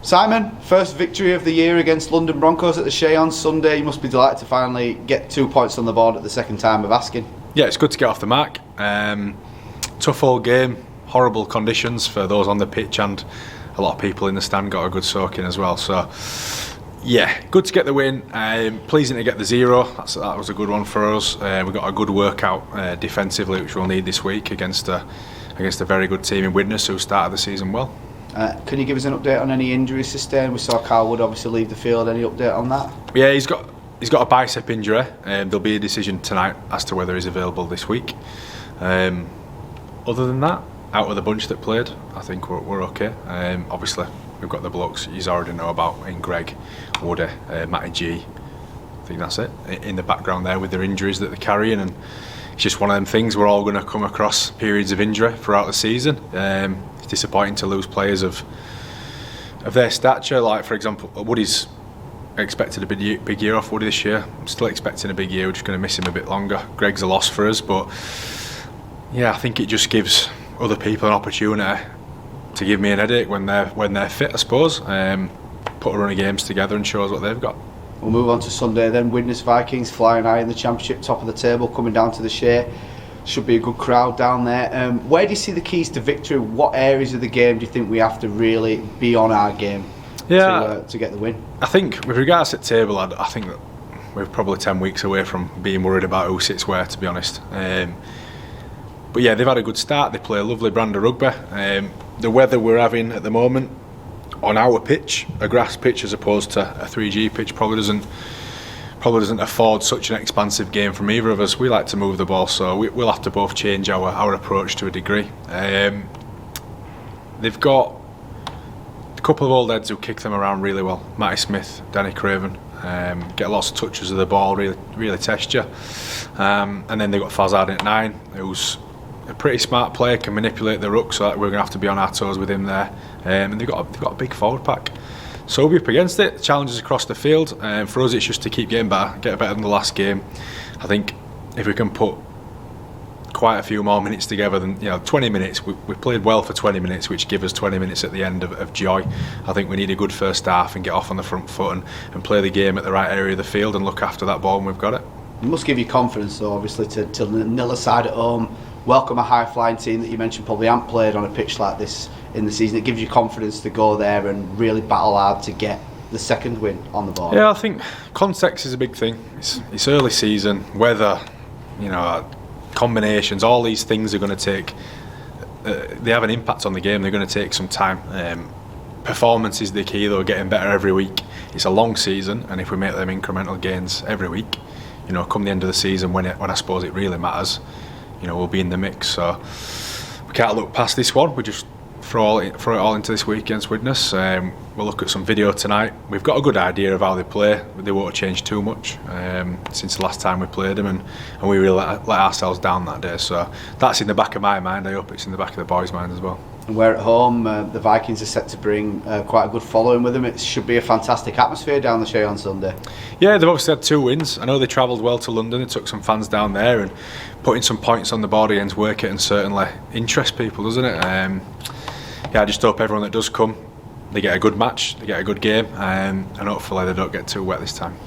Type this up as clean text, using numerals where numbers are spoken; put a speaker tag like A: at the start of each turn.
A: Simon, first victory of the year against London Broncos at the Shay on Sunday. You must be delighted to finally get 2 points on the board at the second time of asking.
B: Yeah, it's good to get off the mark. Tough old game, horrible conditions for those on the pitch, and a lot of people in the stand got a good soaking as well. So, yeah, good to get the win. Pleasing to get the 0. That was a good one for us. We got a good workout defensively, which we'll need this week against a very good team in Widnes who started the season well.
A: Can you give us an update on any injuries sustained? We saw Carl Wood obviously leave the field. Any update on that?
B: Yeah, he's got a bicep injury. There'll be a decision tonight as to whether he's available this week. Other than that, out of the bunch that played, I think we're okay. Obviously, we've got the blokes you already know about in Greg, Woody, Matty G. I think that's it. In the background there with their injuries that they're carrying, and it's just one of them things. We're all going to come across periods of injury throughout the season. It's disappointing to lose players of their stature. Like, for example, Woody's expected a big year off Woody this year. I'm still expecting a big year. We're just going to miss him a bit longer. Greg's a loss for us, but yeah, I think it just gives other people an opportunity to give me an headache when they're fit, I suppose. Put a run of games together and show us what they've got.
A: We'll move on to Sunday then. Widnes Vikings flying high in the Championship, top of the table, coming down to the Shay. Should be a good crowd down there. Where do you see the keys to victory? What areas of the game do you think we have to really be on our game to get the win? I
B: think with regards to the table, I think that we're probably 10 weeks away from being worried about who sits where, to be honest. But yeah, they've had a good start. They play a lovely brand of rugby. The weather we're having at the moment on our pitch, a grass pitch as opposed to a 3G pitch, probably doesn't afford such an expansive game from either of us. We like to move the ball, so we'll have to both change our approach to a degree. They've got a couple of old heads who kick them around really well. Matty Smith, Danny Craven, get lots of touches of the ball, really test you. And then they've got Fazard at 9, who's a pretty smart player, can manipulate the ruck, so we're going to have to be on our toes with him there. And they've got a big forward pack. So we'll be up against it. Challenges across the field. For us, it's just to keep getting better, get better than the last game. I think if we can put quite a few more minutes together than 20 minutes, we played well for 20 minutes, which give us 20 minutes at the end of joy. I think we need a good first half and get off on the front foot and play the game at the right area of the field and look after that ball when we've got it.
A: It must give you confidence, though, obviously, to nil aside at home, welcome a high-flying team that you mentioned probably haven't played on a pitch like this in the season. It gives you confidence to go there and really battle hard to get the second win on the board.
B: Yeah, I think context is a big thing. It's early season, weather, combinations, all these things are going to take, they have an impact on the game. They're going to take some time. Performance is the key, though, getting better every week. It's a long season, and if we make them incremental gains every week, come the end of the season when I suppose it really matters, we'll be in the mix. So we can't look past this one. We just throw it all into this week against Widnes. We'll look at some video tonight. We've got a good idea of how they play. They won't have changed too much since the last time we played them, and we really let ourselves down that day. So that's in the back of my mind. I hope it's in the back of the boys' mind as well.
A: And we're at home. The Vikings are set to bring quite a good following with them. It should be a fantastic atmosphere down the Shay on Sunday. Yeah,
B: they've obviously had 2 wins. I know they travelled well to London. They took some fans down there, and putting some points on the board against Workit certainly interests people, doesn't it? I just hope everyone that does come, they get a good match, they get a good game, and hopefully they don't get too wet this time.